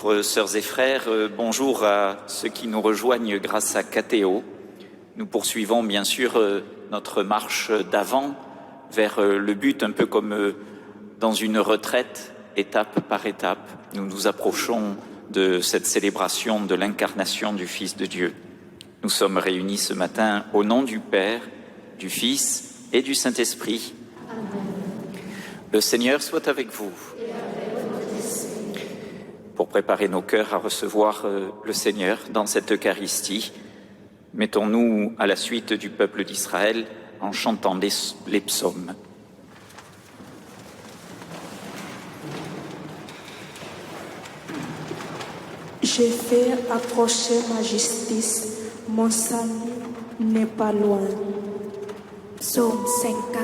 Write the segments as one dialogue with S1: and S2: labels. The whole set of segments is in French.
S1: Bonjour sœurs et frères, bonjour à ceux qui nous rejoignent grâce à Catéo. Nous poursuivons bien sûr notre marche d'avant vers le but, un peu comme dans une retraite, étape par étape. Nous nous approchons de cette célébration de l'incarnation du Fils de Dieu. Nous sommes réunis ce matin au nom du Père, du Fils et du Saint-Esprit. Amen. Le Seigneur soit avec vous. Pour préparer nos cœurs à recevoir le Seigneur dans cette Eucharistie, mettons-nous à la suite du peuple d'Israël en chantant les psaumes.
S2: J'ai fait approcher ma justice, mon salut n'est pas loin.
S3: Psaume 50.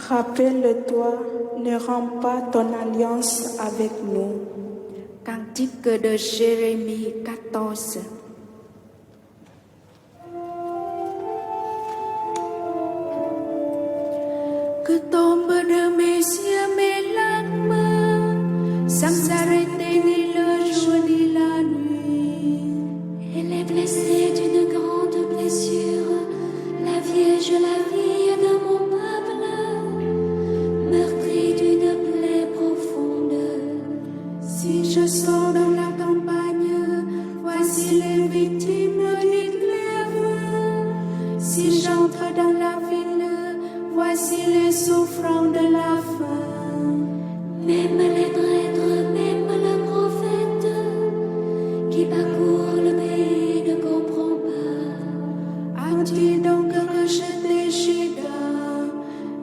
S2: Rappelle-toi, ne rends pas ton alliance avec nous.
S3: Cantique de Jérémie 14. Que tombent de mes yeux mes larmes, sans arrêter ni le jour ni la nuit. Et les blessés
S2: Si j'entre dans la ville, voici les souffrants de la faim.
S4: Même les prêtres, même le prophète qui parcourt le pays ne comprend pas.
S2: As-tu donc rejeté Juda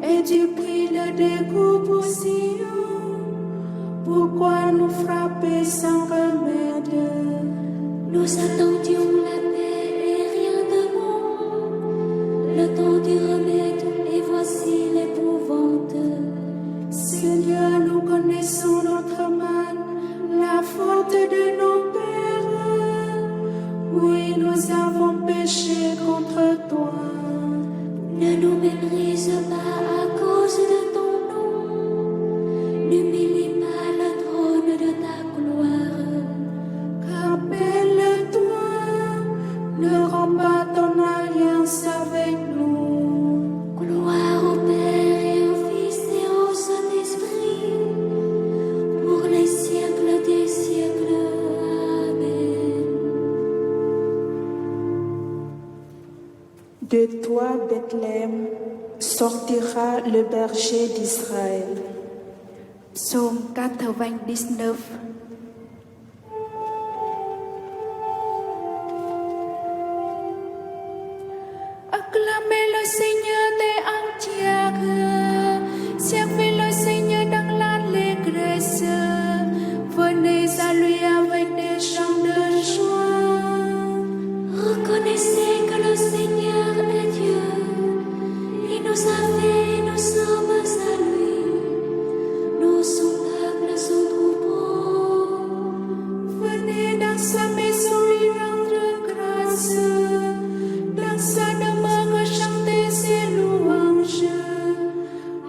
S2: et tu pris le dégoût pour Sion? Pourquoi nous frapper sans remède?
S4: Nous attendions la paix et rien de bon, le temps du remède et voici l'épouvante.
S2: Seigneur, nous connaissons notre mal, la faute de nos pères. Oui, nous avons péché contre toi.
S4: Ne nous méprise pas à cause de ton nom, n'humilie pas le trône de ta gloire.
S2: Rappelle-toi, ne romps pas ton alliance avec nous.
S4: Gloire au Père et au Fils et au Saint-Esprit, pour les siècles des siècles. Amen.
S2: De toi, Bethléem, sortira le berger d'Israël.
S3: Psaume 99. Acclamez le Seigneur des entières, servez le Seigneur dans l'allégresse, venez à lui avec des chants de joie.
S4: Reconnaissez que le Seigneur est Dieu. Il nous a fait et nous sommes à lui. Nous, son peuple, son troupeau.
S2: Venez dans sa maison lui rendre grâce, dans sa demeure chanter ses louanges.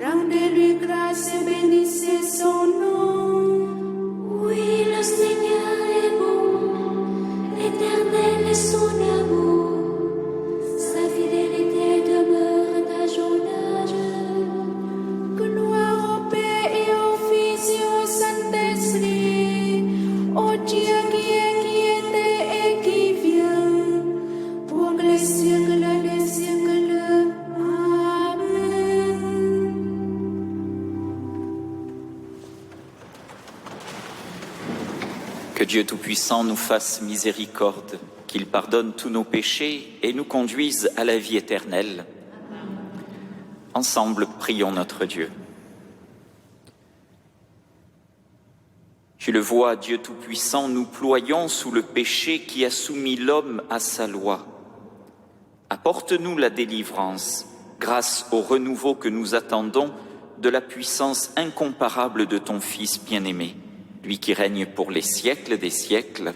S2: Rendez-lui grâce et bénissez son nom.
S4: Oui, le Seigneur est bon, éternel est son amour. Sa fidélité demeure à jour d'âge.
S2: Gloire au Père et au Fils et au Saint-Esprit, au Dieu qui était et qui vient, pour les siècles des siècles. Amen.
S1: Que Dieu Tout-Puissant nous fasse miséricorde, qu'il pardonne tous nos péchés et nous conduise à la vie éternelle. Ensemble, prions notre Dieu. Tu le vois, Dieu Tout-Puissant, nous ployons sous le péché qui a soumis l'homme à sa loi. Apporte-nous la délivrance, grâce au renouveau que nous attendons de la puissance incomparable de ton Fils bien-aimé, lui qui règne pour les siècles des siècles.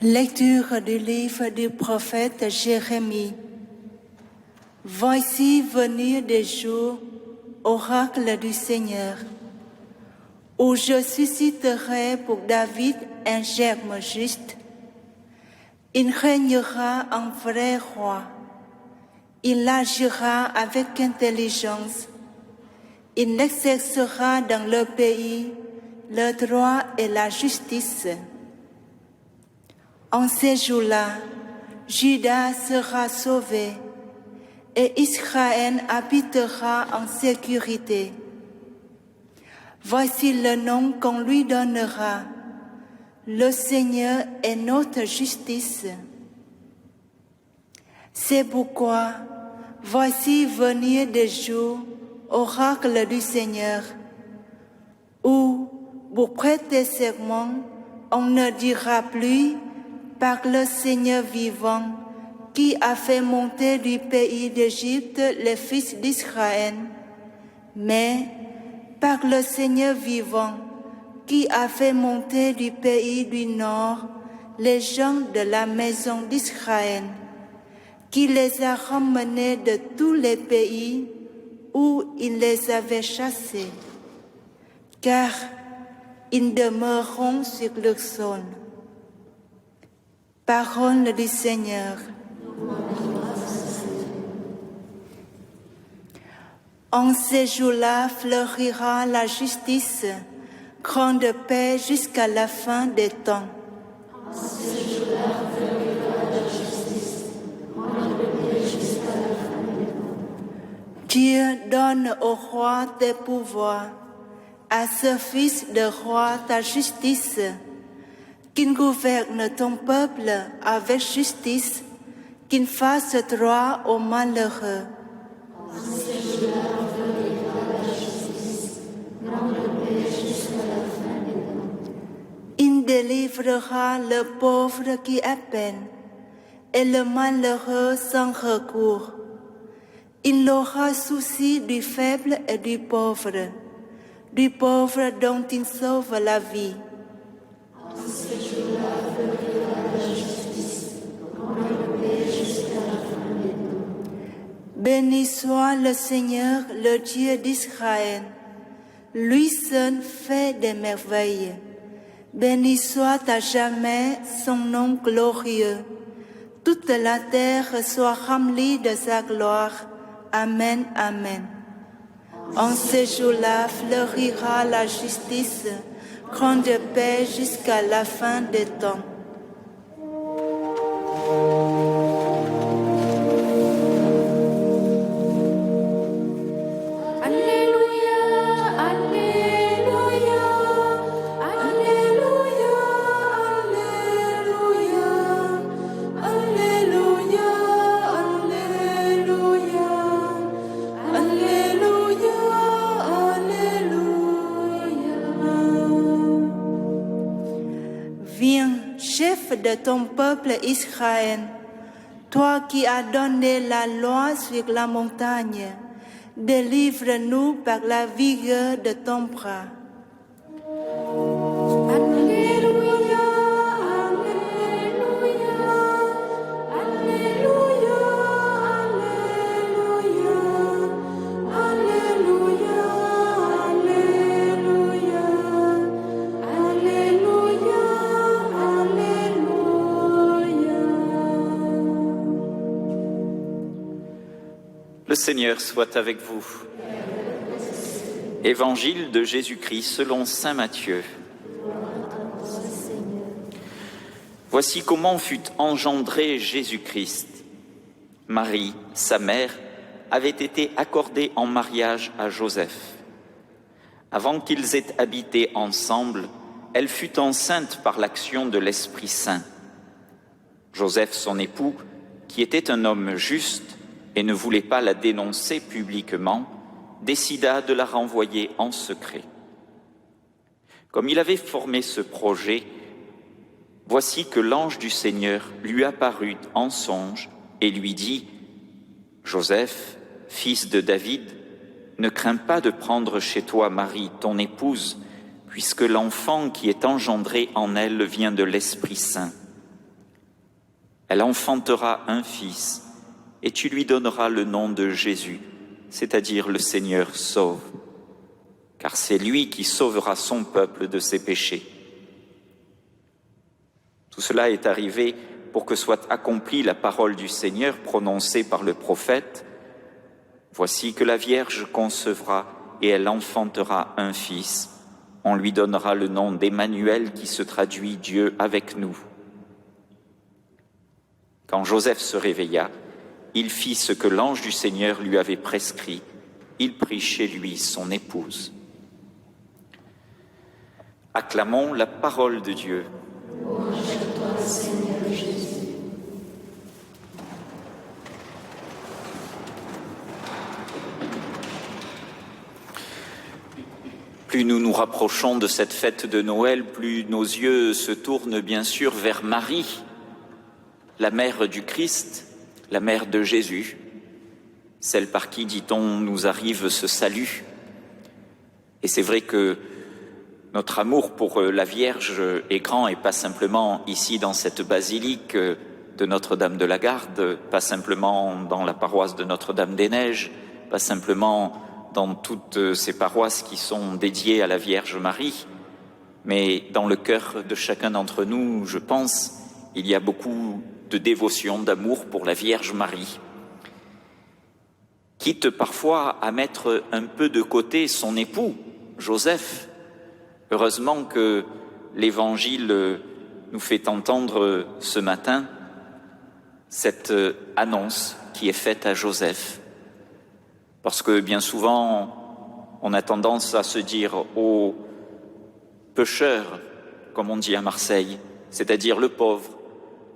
S5: Lecture du livre du prophète Jérémie. Voici venir des jours, oracle du Seigneur, où je susciterai pour David un germe juste. Il régnera en vrai roi. Il agira avec intelligence. Il exercera dans le pays le droit et la justice. En ces jours-là, Juda sera sauvé et Israël habitera en sécurité. Voici le nom qu'on lui donnera. Le Seigneur est notre justice. C'est pourquoi, voici venir des jours, oracle du Seigneur, où, pour prêter serment, on ne dira plus par le Seigneur vivant, qui a fait monter du pays d'Égypte les fils d'Israël, mais par le Seigneur vivant, qui a fait monter du pays du nord les gens de la maison d'Israël, qui les a ramenés de tous les pays où il les avait chassés, car ils demeureront sur leur sol. Parole du Seigneur. En ces jours-là fleurira la justice, grande paix jusqu'à la fin des temps. Dieu donne au roi tes pouvoirs, à ce fils de roi ta justice, qu'il gouverne ton peuple avec justice, qu'il fasse droit aux malheureux. Il délivrera le pauvre qui a peine et le malheureux sans recours. Il aura souci du faible et du pauvre dont il sauve la vie. Béni soit le Seigneur, le Dieu d'Israël. Lui seul fait des merveilles. Béni soit à jamais son nom glorieux. Toute la terre soit remplie de sa gloire. Amen, amen. En ce jour-là fleurira la justice, grande paix jusqu'à la fin des temps. De ton peuple Israël, toi qui as donné la loi sur la montagne, délivre-nous par la vigueur de ton bras.
S1: Le Seigneur soit avec vous. Évangile de Jésus-Christ selon saint Matthieu. Voici comment fut engendré Jésus-Christ. Marie, sa mère, avait été accordée en mariage à Joseph. Avant qu'ils aient habité ensemble, elle fut enceinte par l'action de l'Esprit Saint. Joseph, son époux, qui était un homme juste, et ne voulait pas la dénoncer publiquement, décida de la renvoyer en secret. Comme il avait formé ce projet, voici que l'ange du Seigneur lui apparut en songe et lui dit : « Joseph, fils de David, ne crains pas de prendre chez toi Marie, ton épouse, puisque l'enfant qui est engendré en elle vient de l'Esprit Saint. Elle enfantera un fils, et tu lui donneras le nom de Jésus, c'est-à-dire le Seigneur sauve, car c'est lui qui sauvera son peuple de ses péchés. » Tout cela est arrivé pour que soit accomplie la parole du Seigneur prononcée par le prophète. « Voici que la Vierge concevra et elle enfantera un fils. On lui donnera le nom d'Emmanuel qui se traduit Dieu avec nous. » Quand Joseph se réveilla, il fit ce que l'ange du Seigneur lui avait prescrit. Il prit chez lui son épouse. Acclamons la parole de Dieu.
S4: Louange à toi, Seigneur Jésus.
S1: Plus nous nous rapprochons de cette fête de Noël, plus nos yeux se tournent bien sûr vers Marie, la mère du Christ, la mère de Jésus, celle par qui, dit-on, nous arrive ce salut. Et c'est vrai que notre amour pour la Vierge est grand, et pas simplement ici dans cette basilique de Notre-Dame de la Garde, pas simplement dans la paroisse de Notre-Dame-des-Neiges, pas simplement dans toutes ces paroisses qui sont dédiées à la Vierge Marie, mais dans le cœur de chacun d'entre nous, je pense, il y a beaucoup de dévotion, d'amour pour la Vierge Marie, quitte parfois à mettre un peu de côté son époux, Joseph. Heureusement que l'Évangile nous fait entendre ce matin cette annonce qui est faite à Joseph. Parce que bien souvent, on a tendance à se dire au pécheur, comme on dit à Marseille, c'est-à-dire le pauvre.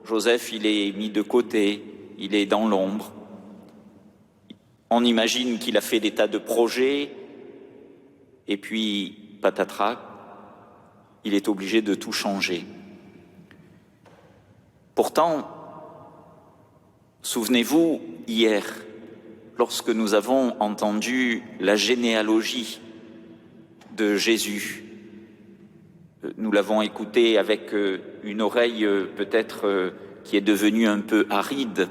S1: Joseph, il est mis de côté, il est dans l'ombre. On imagine qu'il a fait des tas de projets, et puis, patatras, il est obligé de tout changer. Pourtant, souvenez-vous, hier, lorsque nous avons entendu la généalogie de Jésus, nous l'avons écouté avec une oreille peut-être qui est devenue un peu aride,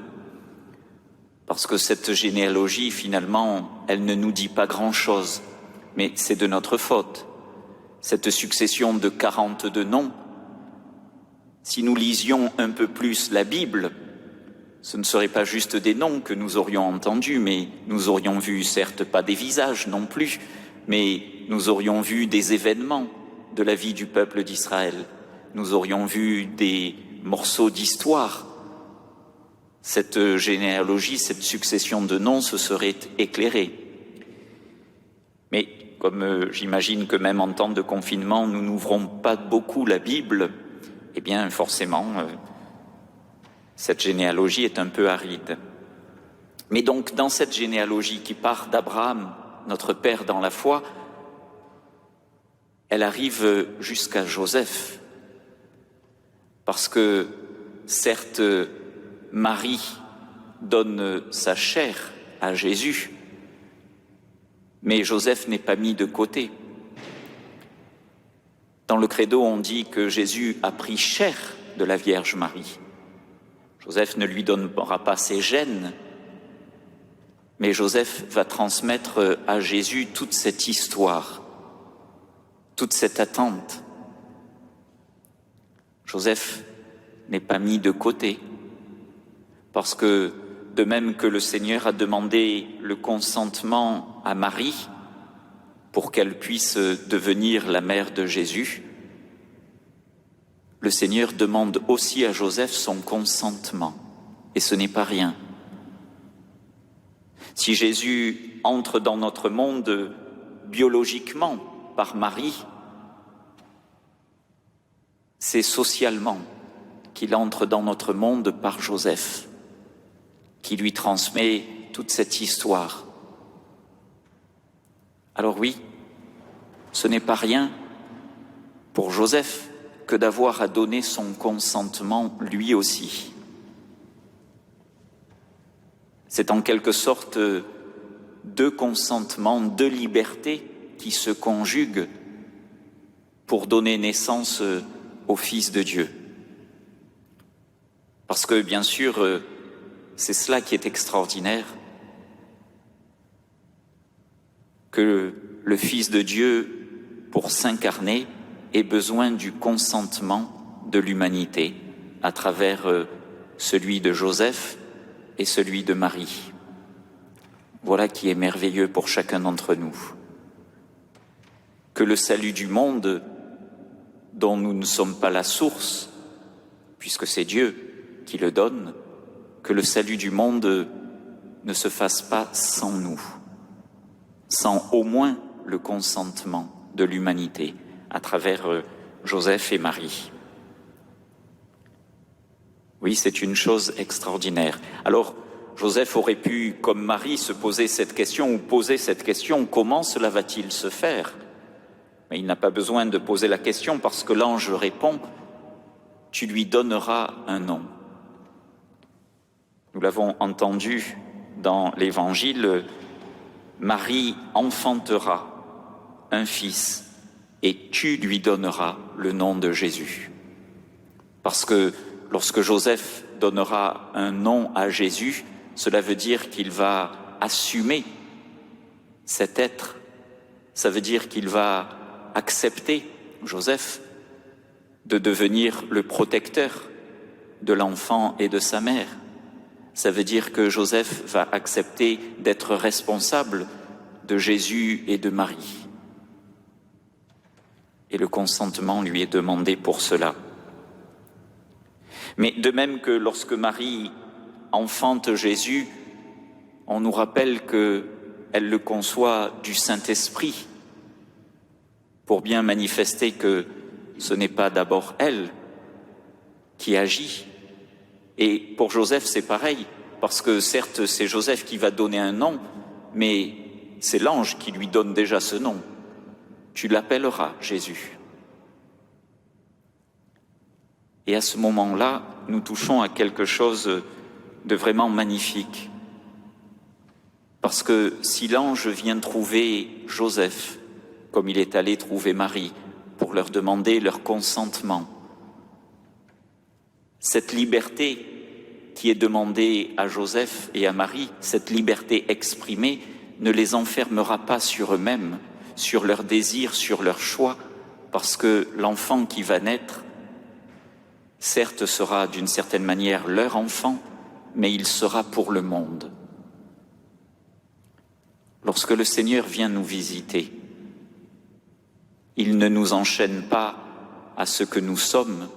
S1: parce que cette généalogie, finalement, elle ne nous dit pas grand-chose, mais c'est de notre faute. Cette succession de 42 noms, si nous lisions un peu plus la Bible, ce ne seraient pas juste des noms que nous aurions entendus, mais nous aurions vu, certes pas des visages non plus, mais nous aurions vu des événements de la vie du peuple d'Israël. Nous aurions vu des morceaux d'histoire. Cette généalogie, cette succession de noms se serait éclairée. Mais comme j'imagine que même en temps de confinement, nous n'ouvrons pas beaucoup la Bible, eh bien forcément, cette généalogie est un peu aride. Mais donc, dans cette généalogie qui part d'Abraham, notre père dans la foi, elle arrive jusqu'à Joseph. Parce que, certes, Marie donne sa chair à Jésus, mais Joseph n'est pas mis de côté. Dans le credo, on dit que Jésus a pris chair de la Vierge Marie. Joseph ne lui donnera pas ses gènes, mais Joseph va transmettre à Jésus toute cette histoire, toute cette attente. Joseph n'est pas mis de côté, parce que de même que le Seigneur a demandé le consentement à Marie pour qu'elle puisse devenir la mère de Jésus, le Seigneur demande aussi à Joseph son consentement, et ce n'est pas rien. Si Jésus entre dans notre monde biologiquement par Marie, c'est socialement qu'il entre dans notre monde par Joseph, qui lui transmet toute cette histoire. Alors oui, ce n'est pas rien pour Joseph que d'avoir à donner son consentement lui aussi. C'est en quelque sorte deux consentements, deux libertés qui se conjuguent pour donner naissance au Fils de Dieu. Parce que, bien sûr, c'est cela qui est extraordinaire, que le Fils de Dieu, pour s'incarner, ait besoin du consentement de l'humanité à travers celui de Joseph et celui de Marie. Voilà qui est merveilleux pour chacun d'entre nous. Que le salut du monde, dont nous ne sommes pas la source, puisque c'est Dieu qui le donne, que le salut du monde ne se fasse pas sans nous, sans au moins le consentement de l'humanité à travers Joseph et Marie. Oui, c'est une chose extraordinaire. Alors, Joseph aurait pu, comme Marie, se poser cette question ou poser cette question, comment cela va-t-il se faire? Mais il n'a pas besoin de poser la question parce que l'ange répond, tu lui donneras un nom. Nous l'avons entendu dans l'Évangile, Marie enfantera un fils et tu lui donneras le nom de Jésus. Parce que lorsque Joseph donnera un nom à Jésus, cela veut dire qu'il va assumer cet être. Ça veut dire qu'il va accepter, Joseph, de devenir le protecteur de l'enfant et de sa mère. Ça veut dire que Joseph va accepter d'être responsable de Jésus et de Marie. Et le consentement lui est demandé pour cela. Mais de même que lorsque Marie enfante Jésus, on nous rappelle qu'elle le conçoit du Saint-Esprit, pour bien manifester que ce n'est pas d'abord elle qui agit. Et pour Joseph, c'est pareil, parce que certes, c'est Joseph qui va donner un nom, mais c'est l'ange qui lui donne déjà ce nom. Tu l'appelleras Jésus. Et à ce moment-là, nous touchons à quelque chose de vraiment magnifique. Parce que si l'ange vient trouver Joseph, comme il est allé trouver Marie, pour leur demander leur consentement, cette liberté qui est demandée à Joseph et à Marie, cette liberté exprimée, ne les enfermera pas sur eux-mêmes, sur leurs désirs, sur leurs choix, parce que l'enfant qui va naître, certes sera d'une certaine manière leur enfant, mais il sera pour le monde. Lorsque le Seigneur vient nous visiter, il ne nous enchaîne pas à ce que nous sommes.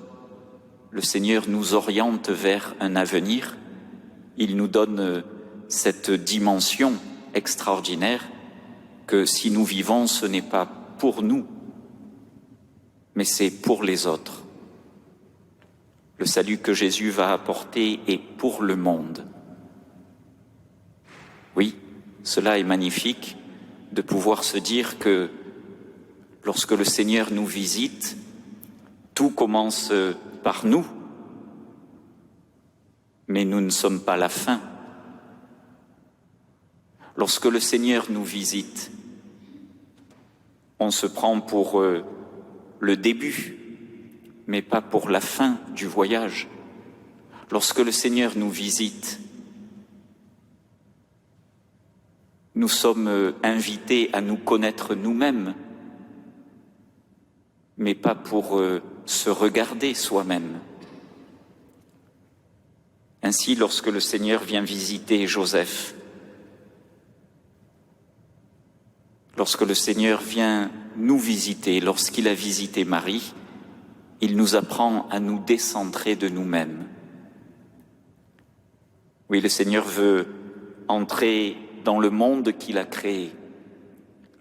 S1: Le Seigneur nous oriente vers un avenir. Il nous donne cette dimension extraordinaire que si nous vivons, ce n'est pas pour nous, mais c'est pour les autres. Le salut que Jésus va apporter est pour le monde. Oui, cela est magnifique de pouvoir se dire que lorsque le Seigneur nous visite, tout commence par nous, mais nous ne sommes pas la fin. Lorsque le Seigneur nous visite, on se prend pour le début, mais pas pour la fin du voyage. Lorsque le Seigneur nous visite, nous sommes invités à nous connaître nous-mêmes, mais pas pour se regarder soi-même. Ainsi, lorsque le Seigneur vient visiter Joseph, lorsque le Seigneur vient nous visiter, lorsqu'il a visité Marie, il nous apprend à nous décentrer de nous-mêmes. Oui, le Seigneur veut entrer dans le monde qu'il a créé.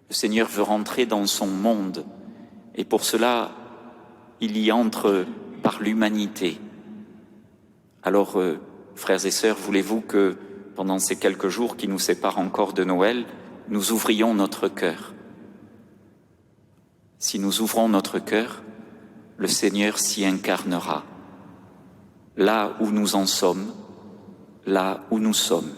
S1: Le Seigneur veut rentrer dans son monde. Et pour cela, il y entre par l'humanité. Alors, frères et sœurs, voulez-vous que, pendant ces quelques jours qui nous séparent encore de Noël, nous ouvrions notre cœur? Si nous ouvrons notre cœur, le Seigneur s'y incarnera, là où nous en sommes, là où nous sommes.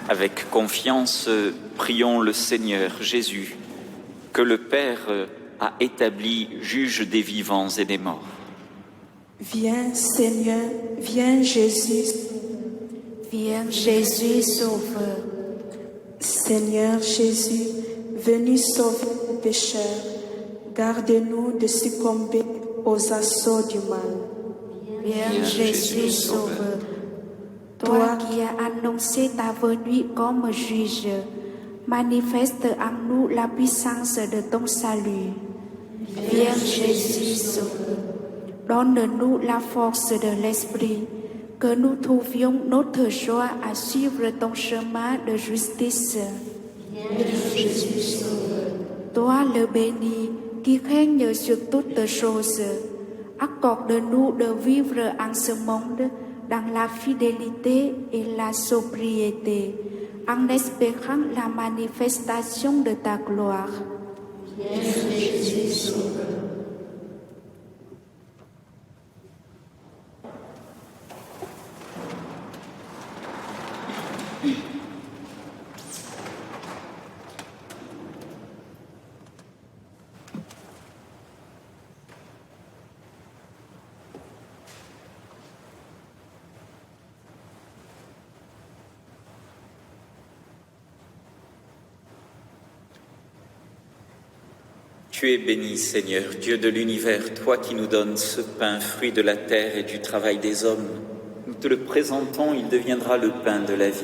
S1: Avec confiance, prions le Seigneur Jésus, que le Père a établi juge des vivants et des morts.
S3: Viens Seigneur, viens Jésus.
S2: Viens Jésus Sauveur.
S3: Seigneur Jésus, venu sauver les pécheurs, garde-nous de succomber aux assauts du mal.
S2: Viens Jésus Sauveur. Toi qui as annoncé ta venue comme juge, manifeste en nous la puissance de ton salut. Viens Jésus Sauveur. Donne-nous la force de l'Esprit, que nous trouvions notre joie à suivre ton chemin de justice. Viens Jésus Sauveur. Toi le béni, qui règne sur toutes choses. Accorde-nous de vivre en ce monde dans la fidélité et la sobriété, en espérant la manifestation de ta gloire.
S1: Tu es béni, Seigneur, Dieu de l'univers, toi qui nous donnes ce pain, fruit de la terre et du travail des hommes. Nous te le présentons, il deviendra le pain de la vie.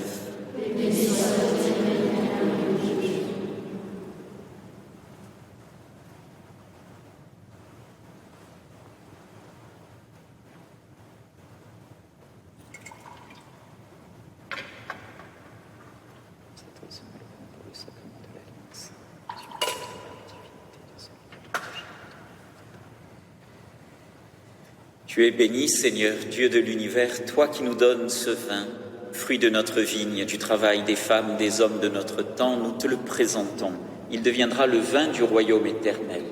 S1: Tu es béni, Seigneur, Dieu de l'univers, toi qui nous donnes ce vin, fruit de notre vigne, du travail des femmes, des hommes de notre temps, nous te le présentons. Il deviendra le vin du royaume éternel.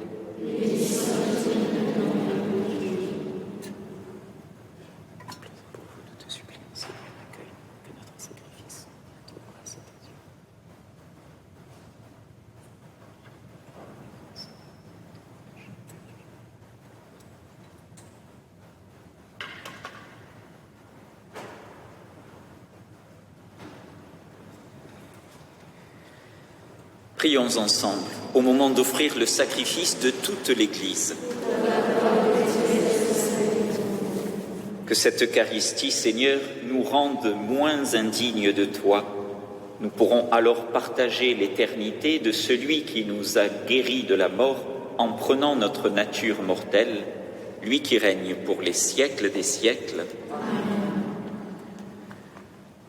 S1: Prions ensemble au moment d'offrir le sacrifice de toute l'Église. Que cette Eucharistie, Seigneur, nous rende moins indignes de toi. Nous pourrons alors partager l'éternité de celui qui nous a guéris de la mort en prenant notre nature mortelle, lui qui règne pour les siècles des siècles.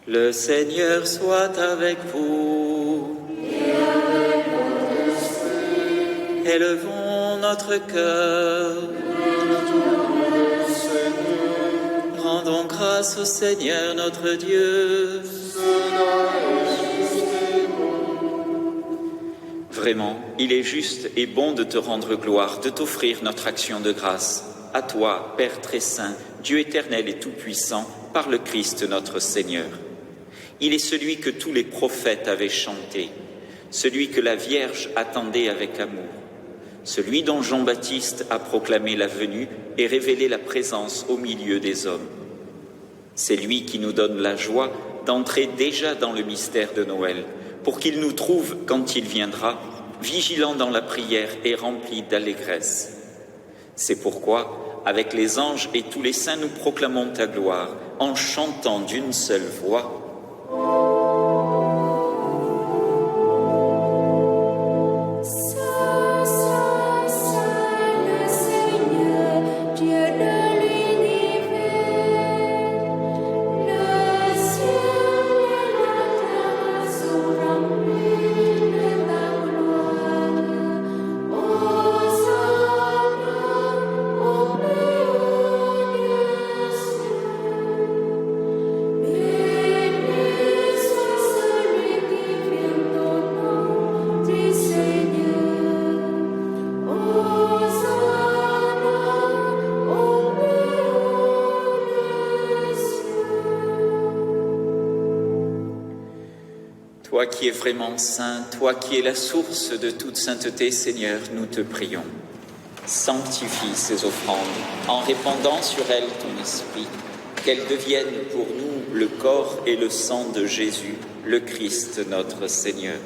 S1: Le Seigneur soit avec vous. Élevons notre cœur. Rendons grâce au Seigneur notre Dieu. Vraiment, il est juste et bon de te rendre gloire, de t'offrir notre action de grâce. À toi, Père très saint, Dieu éternel et tout-puissant, par le Christ notre Seigneur. Il est celui que tous les prophètes avaient chanté, celui que la Vierge attendait avec amour, celui dont Jean-Baptiste a proclamé la venue et révélé la présence au milieu des hommes. C'est lui qui nous donne la joie d'entrer déjà dans le mystère de Noël, pour qu'il nous trouve, quand il viendra, vigilants dans la prière et remplis d'allégresse. C'est pourquoi, avec les anges et tous les saints, nous proclamons ta gloire, en chantant d'une seule voix. Toi qui es vraiment saint, toi qui es la source de toute sainteté, Seigneur, nous te prions. Sanctifie ces offrandes en répandant sur elles ton esprit, qu'elles deviennent pour nous le corps et le sang de Jésus, le Christ notre Seigneur.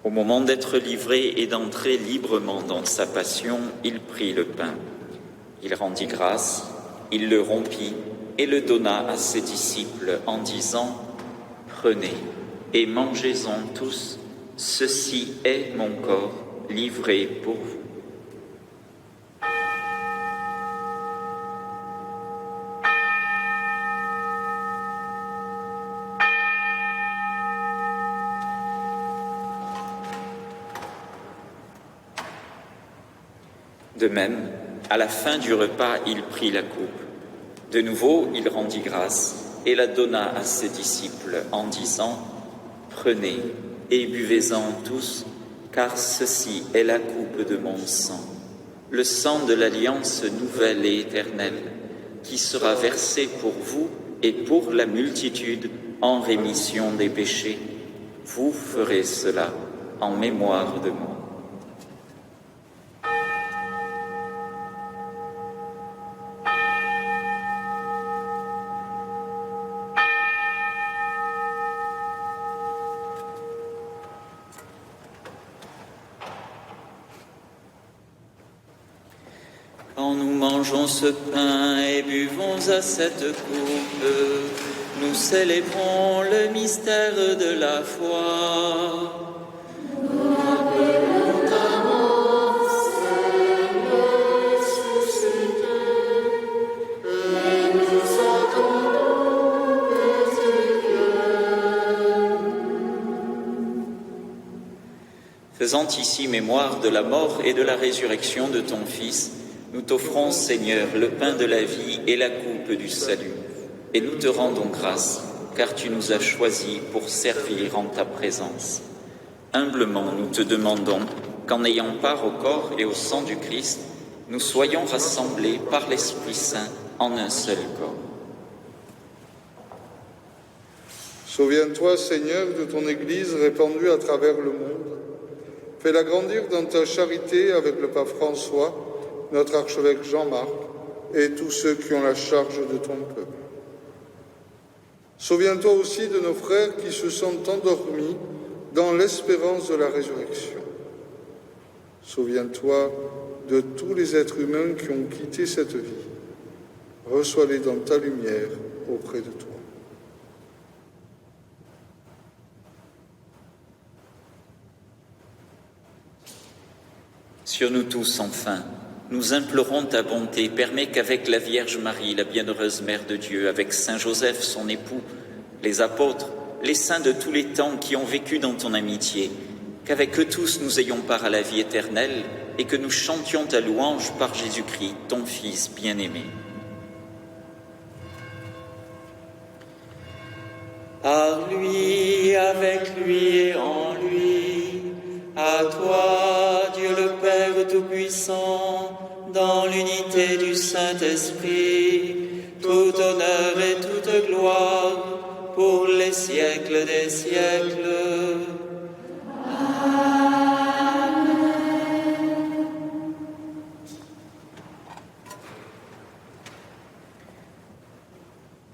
S1: Au moment d'être livré et d'entrer librement dans sa passion, il prit le pain. Il rendit grâce, il le rompit et le donna à ses disciples en disant « Prenez et mangez-en tous, ceci est mon corps livré pour vous. » De même, à la fin du repas, il prit la coupe. De nouveau, il rendit grâce et la donna à ses disciples en disant « Prenez et buvez-en tous, car ceci est la coupe de mon sang, le sang de l'alliance nouvelle et éternelle, qui sera versé pour vous et pour la multitude en rémission des péchés. Vous ferez cela en mémoire de moi. » Quand nous mangeons ce pain et buvons à cette coupe, nous célébrons le mystère de la foi.
S4: Nous rappelons ta mort, Seigneur, ressuscité, et nous attendons que tu viennes.
S1: Faisant ici mémoire de la mort et de la résurrection de ton Fils, nous t'offrons, Seigneur, le pain de la vie et la coupe du salut, et nous te rendons grâce, car tu nous as choisis pour servir en ta présence. Humblement, nous te demandons qu'en ayant part au corps et au sang du Christ, nous soyons rassemblés par l'Esprit Saint en un seul corps.
S6: Souviens-toi, Seigneur, de ton Église répandue à travers le monde. Fais-la grandir dans ta charité avec le pape François, notre archevêque Jean-Marc et tous ceux qui ont la charge de ton peuple. Souviens-toi aussi de nos frères qui se sont endormis dans l'espérance de la résurrection. Souviens-toi de tous les êtres humains qui ont quitté cette vie. Reçois-les dans ta lumière auprès de toi.
S1: Sur nous tous, enfin, nous implorons ta bonté. Permets qu'avec la Vierge Marie, la bienheureuse Mère de Dieu, avec Saint Joseph, son époux, les apôtres, les saints de tous les temps qui ont vécu dans ton amitié, qu'avec eux tous nous ayons part à la vie éternelle et que nous chantions ta louange par Jésus-Christ, ton Fils bien-aimé. Par lui, avec lui et en lui, à toi, Dieu le Père Tout-Puissant, dans l'unité du Saint-Esprit, tout honneur et toute gloire pour les siècles des siècles.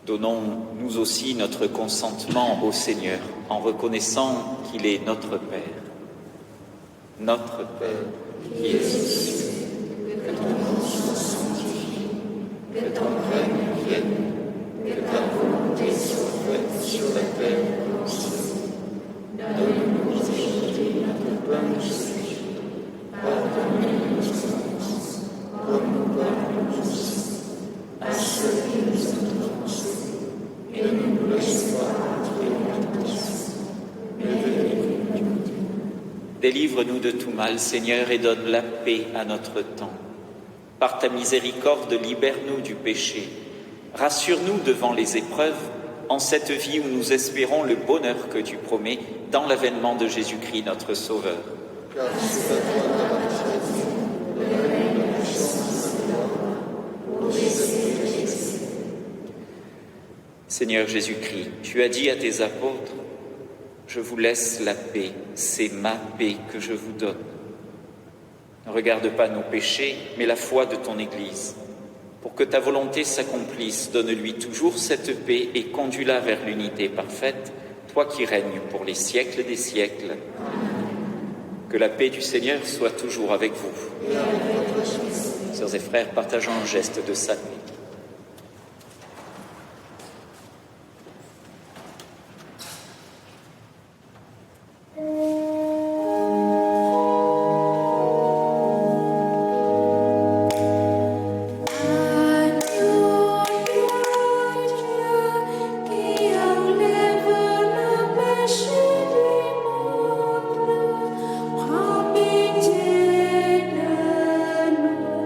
S1: Donnons nous aussi notre consentement au Seigneur en reconnaissant qu'il est notre Père. Notre Père, qui es aux cieux, que ton nom soit sanctifié, que ton règne vienne, que ta volonté soit faite sur la terre comme au ciel. Donne-nous aujourd'hui notre pain de ce jour. Pardonne-nous nos offenses, comme nous pardonnons aussi à ceux qui nous ont offensés. Et ne nous laisse pas entrer en tentation, mais délivre-nous du mal. Délivre-nous de tout mal, Seigneur, et donne la paix à notre temps. Par ta miséricorde, libère-nous du péché. Rassure-nous devant les épreuves, en cette vie où nous espérons le bonheur que tu promets dans l'avènement de Jésus-Christ, notre Sauveur.
S6: Car c'est à toi la majesté, le règne, la puissance et la gloire, pour les siècles des siècles.
S1: Seigneur Jésus-Christ, tu as dit à tes apôtres, « Je vous laisse la paix, c'est ma paix que je vous donne. » Ne regarde pas nos péchés, mais la foi de ton Église. Pour que ta volonté s'accomplisse, donne-lui toujours cette paix et conduis-la vers l'unité parfaite, toi qui règnes pour les siècles des siècles. Que la paix du Seigneur soit toujours avec vous. Sœurs et frères, partageons un geste de salut.
S4: Prends pitié de nous.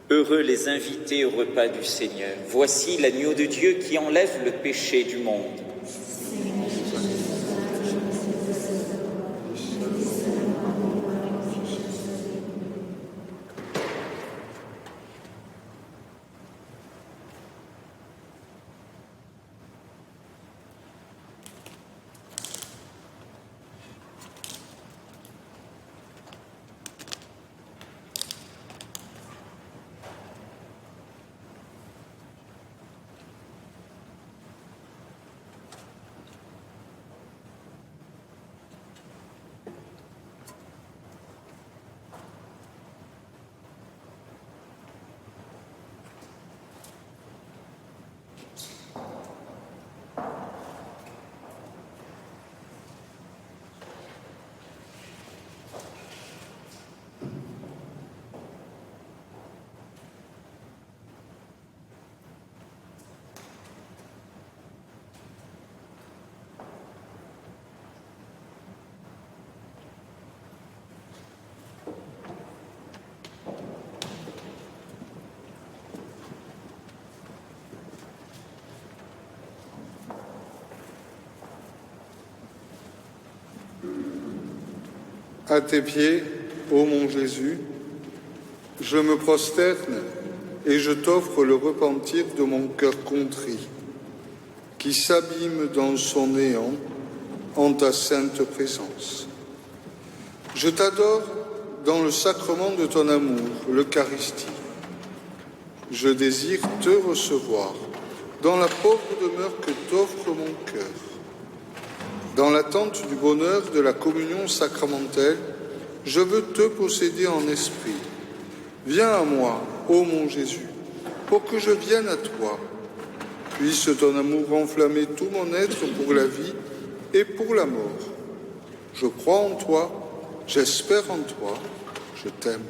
S1: Heureux les invités au repas du Seigneur. Voici l'agneau de Dieu qui enlève le péché du monde.
S6: À tes pieds, ô mon Jésus, je me prosterne et je t'offre le repentir de mon cœur contrit, qui s'abîme dans son néant en ta sainte présence. Je t'adore dans le sacrement de ton amour, l'Eucharistie. Je désire te recevoir dans la pauvre demeure que t'offre mon cœur. Dans l'attente du bonheur de la communion sacramentelle, je veux te posséder en esprit. Viens à moi, ô mon Jésus, pour que je vienne à toi. Puisse ton amour enflammer tout mon être pour la vie et pour la mort. Je crois en toi, j'espère en toi, je t'aime.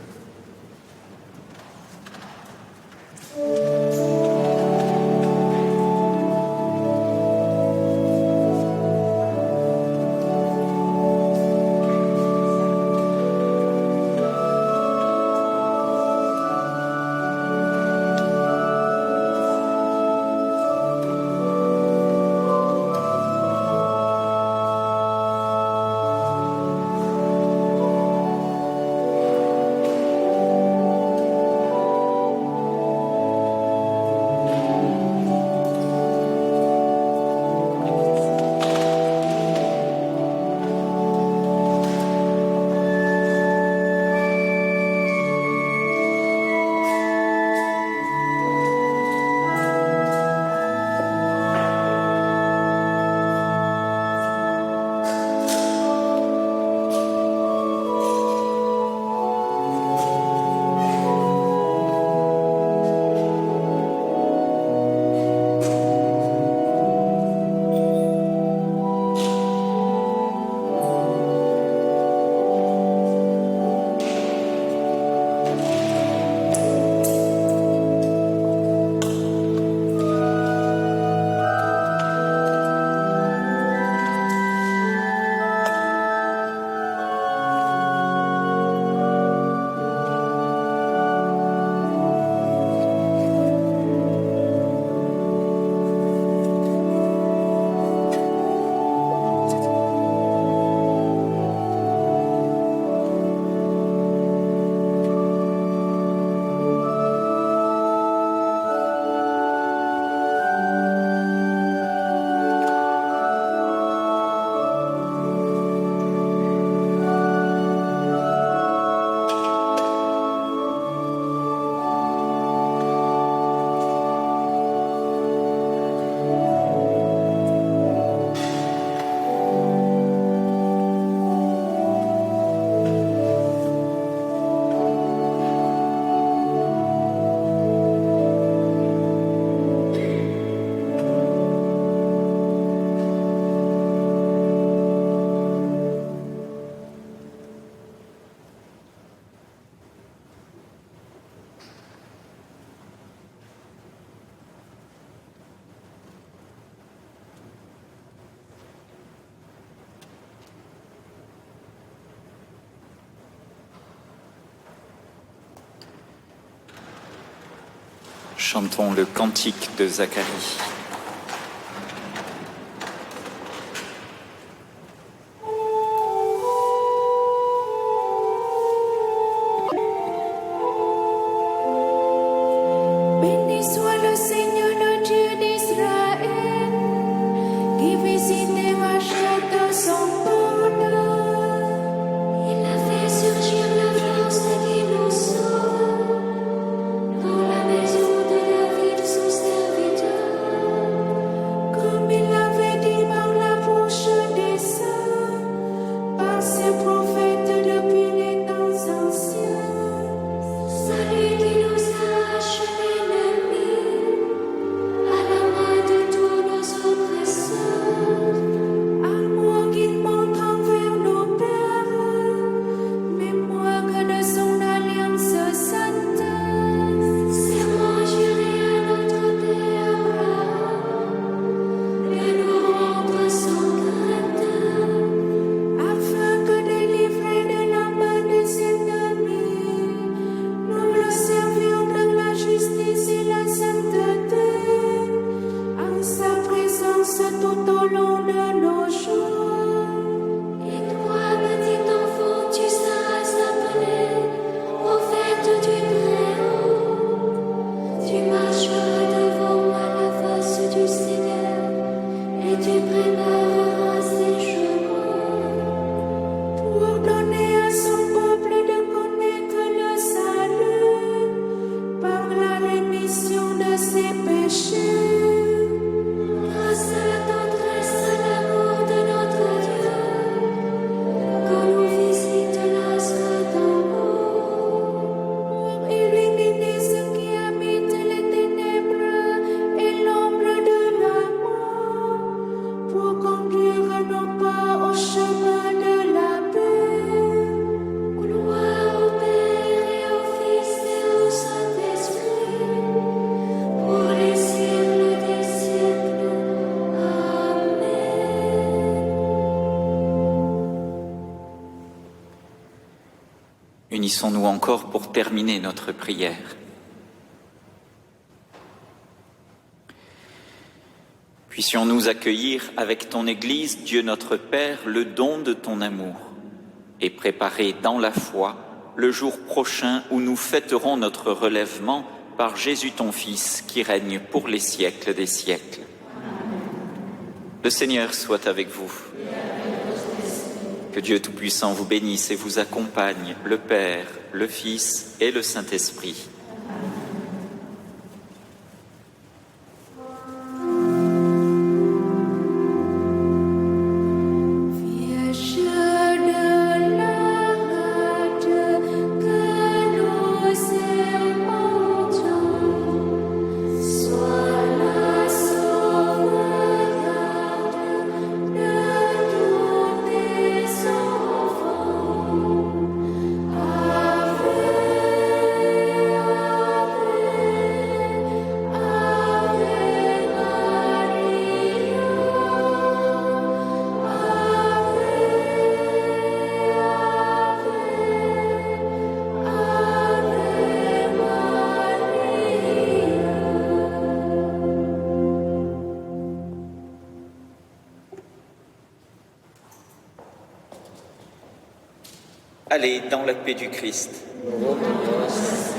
S1: Chantons le cantique de Zacharie.
S2: Béni soit le Seigneur, le Dieu d'Israël, qui visite et rachète son peuple.
S4: Il a fait surgir la force qui nous sauve dans la maison de David, son serviteur.
S2: Comme il avait dit par la bouche des saints, par ses prophètes depuis les temps anciens.
S4: Celui qui nous arrache l'ennemi à la main de tous nos oppresseurs.
S2: Amour qu'il montre envers nos pères, mémoire de son alliance sainte.
S4: Serment juré à notre Père Abraham de nous rendre sans crainte.
S2: Afin que délivrés de la main de ses ennemis, nous le servions dans la justice et la sainteté, en sa présence tout au long de nos jours.
S4: Et toi, petit enfant, tu seras appelé prophète du Très-Haut. Tu marcheras devant moi la face du Seigneur et tu prépareras ses chemins.
S2: Pour donner à son peuple de connaître le salut par la rémission de ses péchés.
S4: Grâce à la tendresse et l'amour de notre Dieu, qu'on nous visite l'astre d'en haut.
S2: Pour illuminer ceux qui habitent les ténèbres et l'ombre de la mort, pour conduire nos pas au chemin de la paix.
S4: Gloire au Père et au Fils et au Saint-Esprit, pour les siècles des siècles. Amen.
S1: Unissons-nous encore pour terminer notre prière. Puissions-nous accueillir avec ton Église, Dieu notre Père, le don de ton amour et préparer dans la foi le jour prochain où nous fêterons notre relèvement par Jésus ton Fils qui règne pour les siècles des siècles. Le Seigneur soit avec vous. Que Dieu Tout-Puissant vous bénisse et vous accompagne, le Père, le Fils et le Saint-Esprit.
S2: Vierge de la rade que nous aimons, sois la sauvegarde de tous tes enfants. Ave, Ave,
S1: Allez dans la paix du Christ.
S6: Nous rendons grâce.